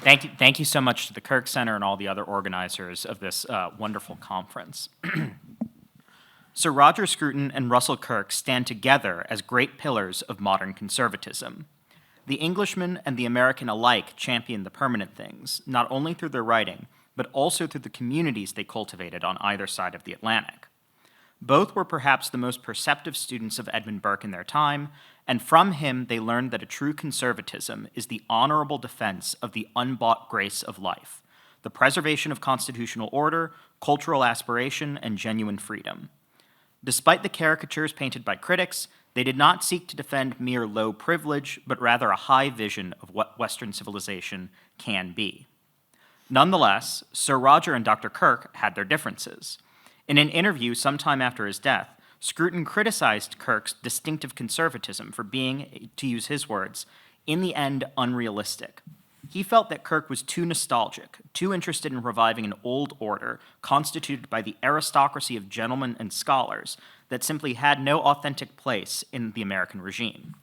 Thank you so much to the Kirk Center and all the other organizers of this wonderful conference. Sir Roger Scruton and Russell Kirk stand together as great pillars of modern conservatism. The Englishman and the American alike champion the permanent things, not only through their writing, but also through the communities they cultivated on either side of the Atlantic. Both were perhaps the most perceptive students of Edmund Burke in their time, and from him they learned that a true conservatism is the honorable defense of the unbought grace of life, the preservation of constitutional order, cultural aspiration, and genuine freedom. Despite the caricatures painted by critics, they did not seek to defend mere low privilege, but rather a high vision of what Western civilization can be. Nonetheless, Sir Roger and Dr. Kirk had their differences. In an interview sometime after his death, Scruton criticized Kirk's distinctive conservatism for being, to use his words, in the end unrealistic. He felt that Kirk was too nostalgic, too interested in reviving an old order constituted by the aristocracy of gentlemen and scholars that simply had no authentic place in the American regime.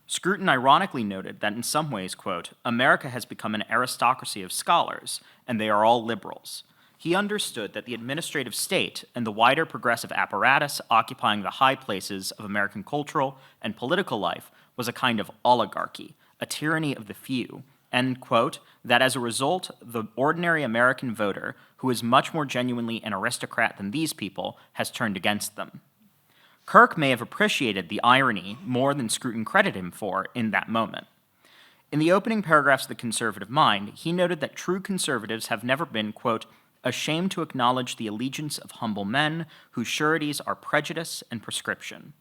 Scruton ironically noted that in some ways, quote, America has become an aristocracy of scholars, and they are all liberals. He understood that the administrative state and the wider progressive apparatus occupying the high places of American cultural and political life was a kind of oligarchy, a tyranny of the few, and, quote, that as a result, the ordinary American voter, who is much more genuinely an aristocrat than these people, has turned against them. Kirk may have appreciated the irony more than Scruton credited him for in that moment. In the opening paragraphs of The Conservative Mind, he noted that true conservatives have never been, quote, ashamed to acknowledge the allegiance of humble men whose sureties are prejudice and prescription.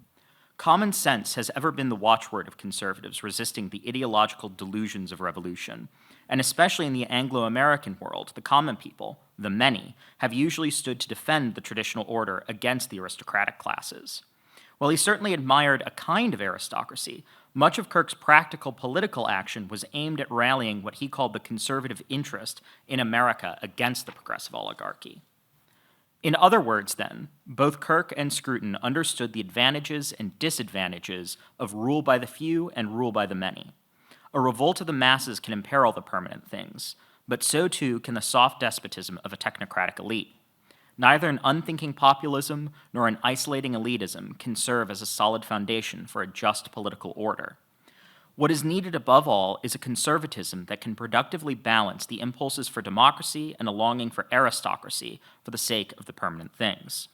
Common sense has ever been the watchword of conservatives resisting the ideological delusions of revolution, and especially in the Anglo-American world, the common people, the many, have usually stood to defend the traditional order against the aristocratic classes. While he certainly admired a kind of aristocracy, much of Kirk's practical political action was aimed at rallying what he called the conservative interest in America against the progressive oligarchy. In other words, then, both Kirk and Scruton understood the advantages and disadvantages of rule by the few and rule by the many. A revolt of the masses can imperil the permanent things, but so too can the soft despotism of a technocratic elite. Neither an unthinking populism nor an isolating elitism can serve as a solid foundation for a just political order. What is needed above all is a conservatism that can productively balance the impulses for democracy and a longing for aristocracy for the sake of the permanent things.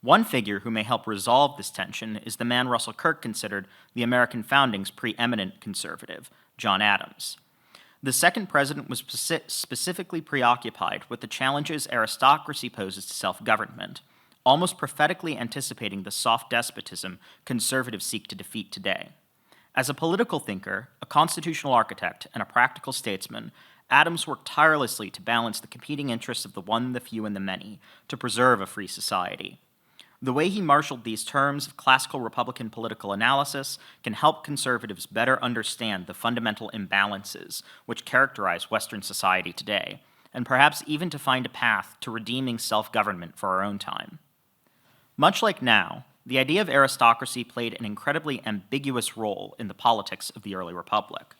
One figure who may help resolve this tension is the man Russell Kirk considered the American founding's preeminent conservative, John Adams. The second president was specifically preoccupied with the challenges aristocracy poses to self-government, almost prophetically anticipating the soft despotism conservatives seek to defeat today. As a political thinker, a constitutional architect, and a practical statesman, Adams worked tirelessly to balance the competing interests of the one, the few, and the many, to preserve a free society. The way he marshaled these terms of classical Republican political analysis can help conservatives better understand the fundamental imbalances which characterize Western society today, and perhaps even to find a path to redeeming self-government for our own time. Much like now, the idea of aristocracy played an incredibly ambiguous role in the politics of the early Republic.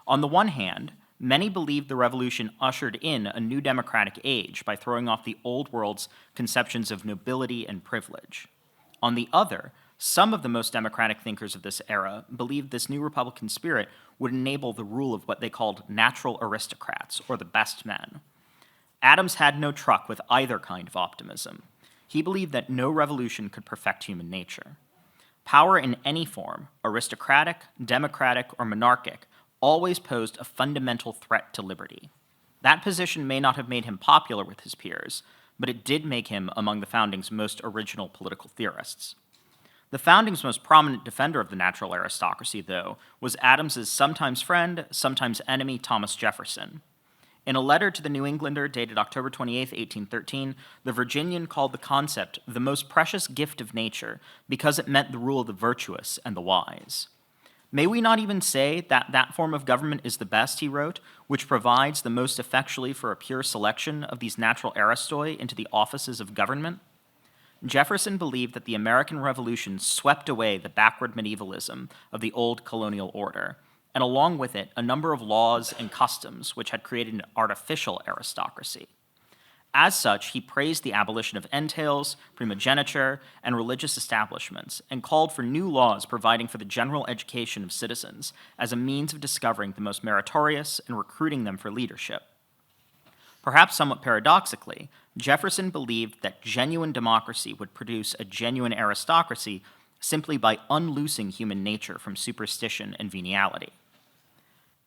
On the one hand, many believed the revolution ushered in a new democratic age by throwing off the old world's conceptions of nobility and privilege. On the other, some of the most democratic thinkers of this era believed this new Republican spirit would enable the rule of what they called natural aristocrats, or the best men. Adams had no truck with either kind of optimism. He believed that no revolution could perfect human nature. Power in any form, aristocratic, democratic, or monarchic, always posed a fundamental threat to liberty. That position may not have made him popular with his peers, but it did make him among the founding's most original political theorists. The founding's most prominent defender of the natural aristocracy, though, was Adams's sometimes friend, sometimes enemy, Thomas Jefferson. In a letter to the New Englander dated October 28, 1813, the Virginian called the concept the most precious gift of nature because it meant the rule of the virtuous and the wise. May we not even say that that form of government is the best, he wrote, which provides the most effectually for a pure selection of these natural aristoi into the offices of government? Jefferson believed that the American Revolution swept away the backward medievalism of the old colonial order, and along with it, a number of laws and customs which had created an artificial aristocracy. As such, he praised the abolition of entails, primogeniture, and religious establishments, and called for new laws providing for the general education of citizens as a means of discovering the most meritorious and recruiting them for leadership. Perhaps somewhat paradoxically, Jefferson believed that genuine democracy would produce a genuine aristocracy simply by unloosing human nature from superstition and venality.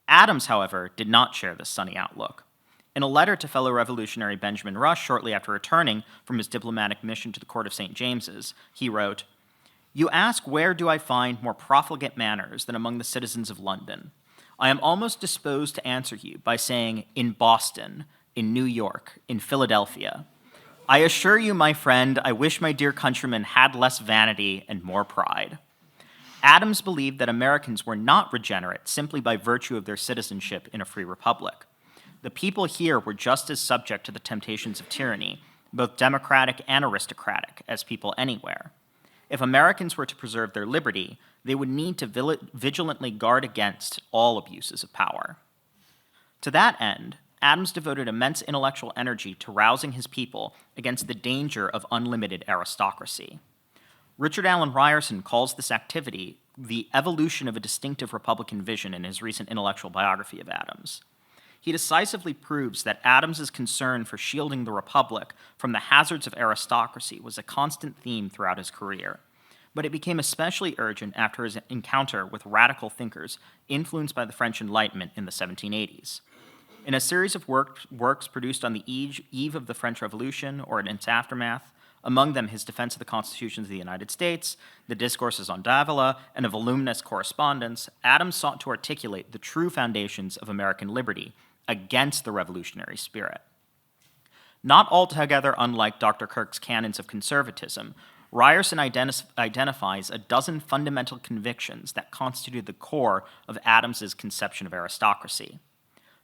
Adams, however, did not share this sunny outlook. In a letter to fellow revolutionary Benjamin Rush shortly after returning from his diplomatic mission to the court of St. James's, he wrote, "You ask where do I find more profligate manners than among the citizens of London? I am almost disposed to answer you by saying in Boston, in New York, in Philadelphia. I assure you, my friend, I wish my dear countrymen had less vanity and more pride." Adams believed that Americans were not regenerate simply by virtue of their citizenship in a free republic. The people here were just as subject to the temptations of tyranny, both democratic and aristocratic, as people anywhere. If Americans were to preserve their liberty, they would need to vigilantly guard against all abuses of power. To that end, Adams devoted immense intellectual energy to rousing his people against the danger of unlimited aristocracy. Richard Allen Ryerson calls this activity the evolution of a distinctive Republican vision in his recent intellectual biography of Adams. He decisively proves that Adams's concern for shielding the Republic from the hazards of aristocracy was a constant theme throughout his career, but it became especially urgent after his encounter with radical thinkers influenced by the French Enlightenment in the 1780s. In a series of works produced on the eve of the French Revolution or in its aftermath, among them his Defense of the Constitutions of the United States, the Discourses on Davila, and a voluminous correspondence, Adams sought to articulate the true foundations of American liberty against the revolutionary spirit. Not altogether unlike Dr. Kirk's canons of conservatism, Ryerson identifies a dozen fundamental convictions that constituted the core of Adams's conception of aristocracy.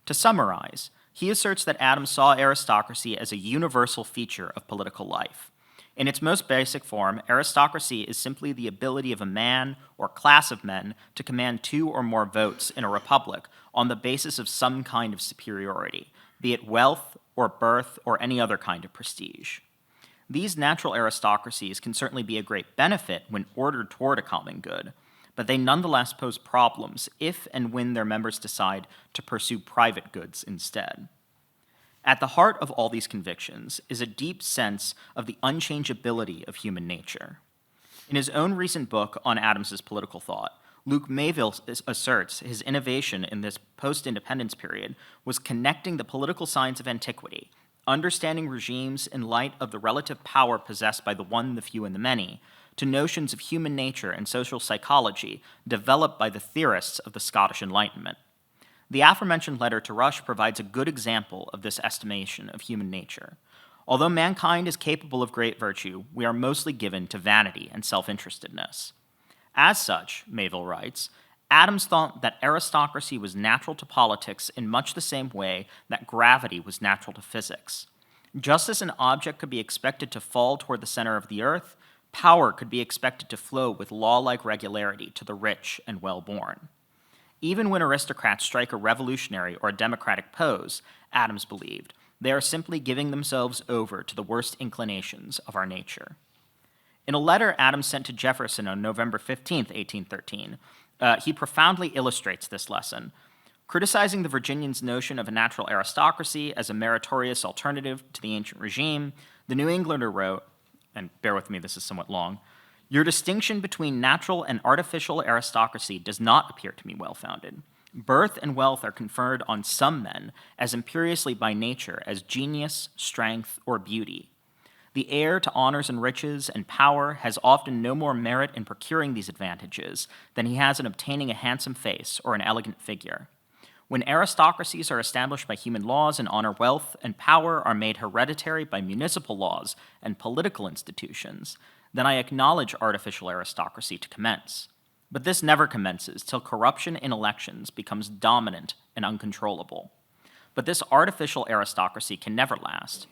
To summarize, he asserts that Adams saw aristocracy as a universal feature of political life. In its most basic form, aristocracy is simply the ability of a man or class of men to command 2 or more votes in a republic on the basis of some kind of superiority, be it wealth or birth or any other kind of prestige. These natural aristocracies can certainly be a great benefit when ordered toward a common good, but they nonetheless pose problems if and when their members decide to pursue private goods instead. At the heart of all these convictions is a deep sense of the unchangeability of human nature. In his own recent book on Adams's political thought, Luke Mayville asserts his innovation in this post-independence period was connecting the political science of antiquity, understanding regimes in light of the relative power possessed by the one, the few, and the many, to notions of human nature and social psychology developed by the theorists of the Scottish Enlightenment. The aforementioned letter to Rush provides a good example of this estimation of human nature. Although mankind is capable of great virtue, we are mostly given to vanity and self-interestedness. As such, Mayville writes, Adams thought that aristocracy was natural to politics in much the same way that gravity was natural to physics. Just as an object could be expected to fall toward the center of the earth, power could be expected to flow with law-like regularity to the rich and well-born. Even when aristocrats strike a revolutionary or a democratic pose, Adams believed, they are simply giving themselves over to the worst inclinations of our nature. In a letter Adams sent to Jefferson on November 15, 1813, he profoundly illustrates this lesson. Criticizing the Virginians' notion of a natural aristocracy as a meritorious alternative to the ancient regime, the New Englander wrote, and bear with me, this is somewhat long, "Your distinction between natural and artificial aristocracy does not appear to me well-founded. Birth and wealth are conferred on some men as imperiously by nature as genius, strength, or beauty. The heir to honors and riches and power has often no more merit in procuring these advantages than he has in obtaining a handsome face or an elegant figure. When aristocracies are established by human laws and honor, wealth, and power are made hereditary by municipal laws and political institutions, then I acknowledge artificial aristocracy to commence. But this never commences till corruption in elections becomes dominant and uncontrollable. But this artificial aristocracy can never last.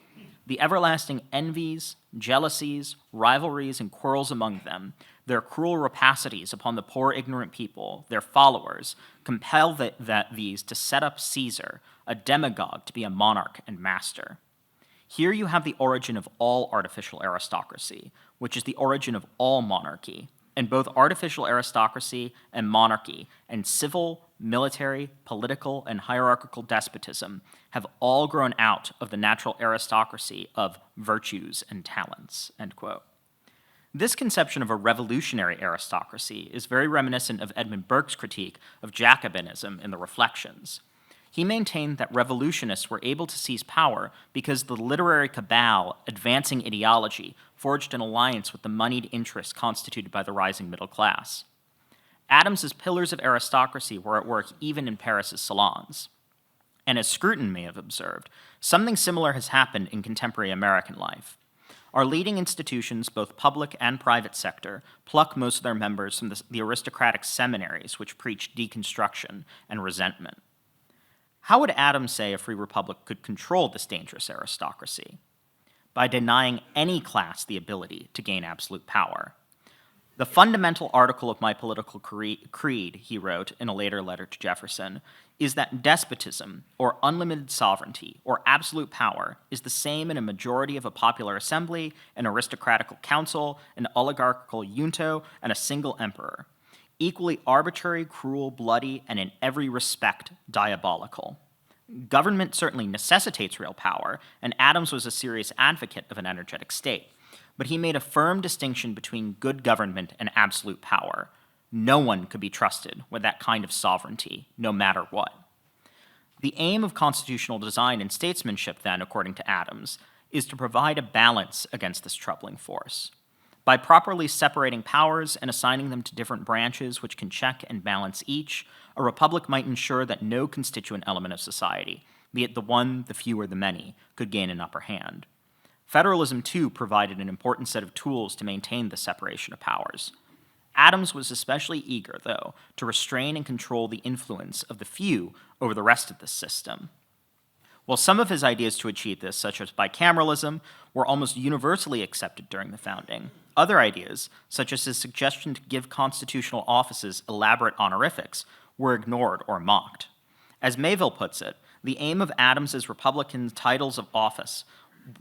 The everlasting envies, jealousies, rivalries, and quarrels among them, their cruel rapacities upon the poor ignorant people, their followers, compel these to set up Caesar, a demagogue, to be a monarch and master. Here you have the origin of all artificial aristocracy, which is the origin of all monarchy, and both artificial aristocracy and monarchy and civil, military, political, and hierarchical despotism have all grown out of the natural aristocracy of virtues and talents, end quote. This conception of a revolutionary aristocracy is very reminiscent of Edmund Burke's critique of Jacobinism in the Reflections. He maintained that revolutionists were able to seize power because the literary cabal advancing ideology forged an alliance with the moneyed interests constituted by the rising middle class. Adams's pillars of aristocracy were at work even in Paris's salons. And as Scruton may have observed, something similar has happened in contemporary American life. Our leading institutions, both public and private sector, pluck most of their members from the aristocratic seminaries which preach deconstruction and resentment. How would Adams say a free republic could control this dangerous aristocracy? By denying any class the ability to gain absolute power. The fundamental article of my political creed, he wrote in a later letter to Jefferson, is that despotism, or unlimited sovereignty, or absolute power, is the same in a majority of a popular assembly, an aristocratical council, an oligarchical junto, and a single emperor. Equally arbitrary, cruel, bloody, and in every respect diabolical. Government certainly necessitates real power, and Adams was a serious advocate of an energetic state. But he made a firm distinction between good government and absolute power. No one could be trusted with that kind of sovereignty, no matter what. The aim of constitutional design and statesmanship, then, according to Adams, is to provide a balance against this troubling force. By properly separating powers and assigning them to different branches which can check and balance each, a republic might ensure that no constituent element of society, be it the one, the few, or the many, could gain an upper hand. Federalism, too, provided an important set of tools to maintain the separation of powers. Adams was especially eager, though, to restrain and control the influence of the few over the rest of the system. While some of his ideas to achieve this, such as bicameralism, were almost universally accepted during the founding, other ideas, such as his suggestion to give constitutional offices elaborate honorifics, were ignored or mocked. As Mayville puts it, the aim of Adams's Republican titles of office,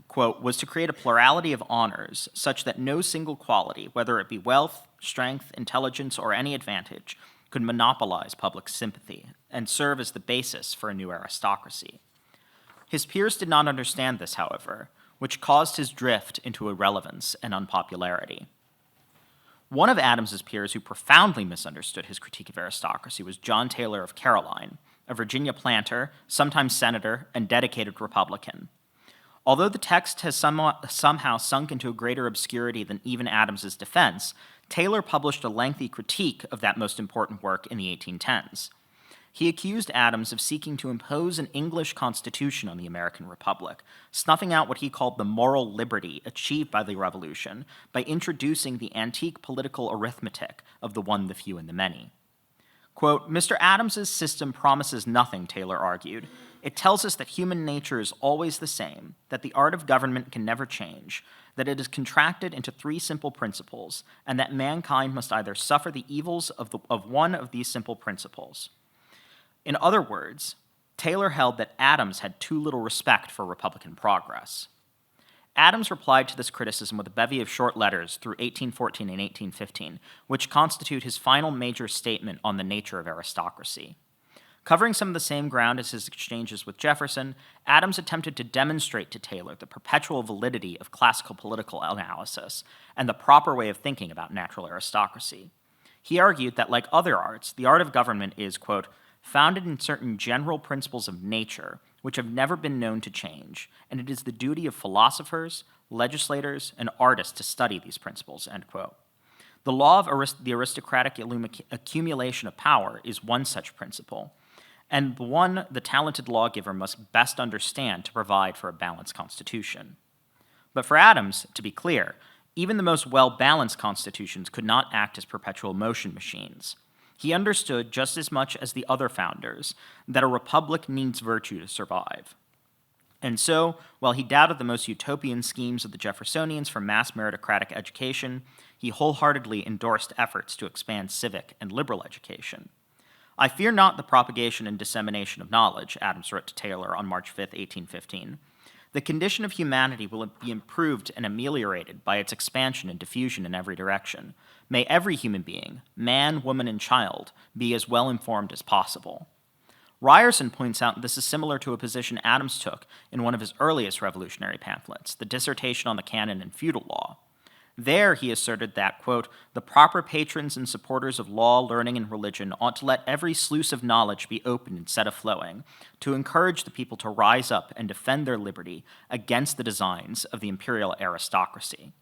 quote, was to create a plurality of honors such that no single quality, whether it be wealth, strength, intelligence, or any advantage, could monopolize public sympathy and serve as the basis for a new aristocracy. His peers did not understand this, however, which caused his drift into irrelevance and unpopularity. One of Adams's peers who profoundly misunderstood his critique of aristocracy was John Taylor of Caroline, a Virginia planter, sometimes senator, and dedicated Republican. Although the text has somehow sunk into a greater obscurity than even Adams's defense, Taylor published a lengthy critique of that most important work in the 1810s. He accused Adams of seeking to impose an English constitution on the American Republic, snuffing out what he called the moral liberty achieved by the Revolution by introducing the antique political arithmetic of the one, the few, and the many. Quote, Mr. Adams's system promises nothing, Taylor argued. It tells us that human nature is always the same, that the art of government can never change, that it is contracted into three simple principles, and that mankind must either suffer the evils of one of these simple principles. In other words, Taylor held that Adams had too little respect for Republican progress. Adams replied to this criticism with a bevy of short letters through 1814 and 1815, which constitute his final major statement on the nature of aristocracy. Covering some of the same ground as his exchanges with Jefferson, Adams attempted to demonstrate to Taylor the perpetual validity of classical political analysis and the proper way of thinking about natural aristocracy. He argued that, like other arts, the art of government is, quote, founded in certain general principles of nature which have never been known to change, and it is the duty of philosophers, legislators, and artists to study these principles, end quote. The law of the aristocratic accumulation of power is one such principle, and the one the talented lawgiver must best understand to provide for a balanced constitution. But for Adams, to be clear, even the most well-balanced constitutions could not act as perpetual motion machines. He understood, just as much as the other founders, that a republic needs virtue to survive. And so, while he doubted the most utopian schemes of the Jeffersonians for mass meritocratic education, he wholeheartedly endorsed efforts to expand civic and liberal education. "I fear not the propagation and dissemination of knowledge," Adams wrote to Taylor on March 5, 1815. "The condition of humanity will be improved and ameliorated by its expansion and diffusion in every direction. May every human being, man, woman, and child, be as well informed as possible." Ryerson points out this is similar to a position Adams took in one of his earliest revolutionary pamphlets, the Dissertation on the Canon and Feudal Law. There he asserted that, quote, "the proper patrons and supporters of law, learning, and religion ought to let every sluice of knowledge be opened and set a-flowing, to encourage the people to rise up and defend their liberty against the designs of the imperial aristocracy."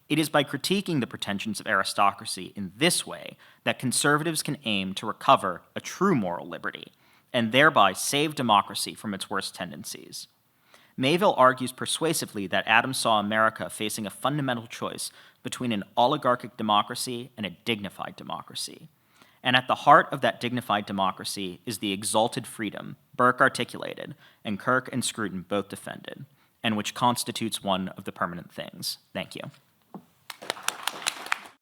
It is by critiquing the pretensions of aristocracy in this way that conservatives can aim to recover a true moral liberty, and thereby save democracy from its worst tendencies. Mayville argues persuasively that Adams saw America facing a fundamental choice between an oligarchic democracy and a dignified democracy. And at the heart of that dignified democracy is the exalted freedom Burke articulated and Kirk and Scruton both defended, and which constitutes one of the permanent things. Thank you.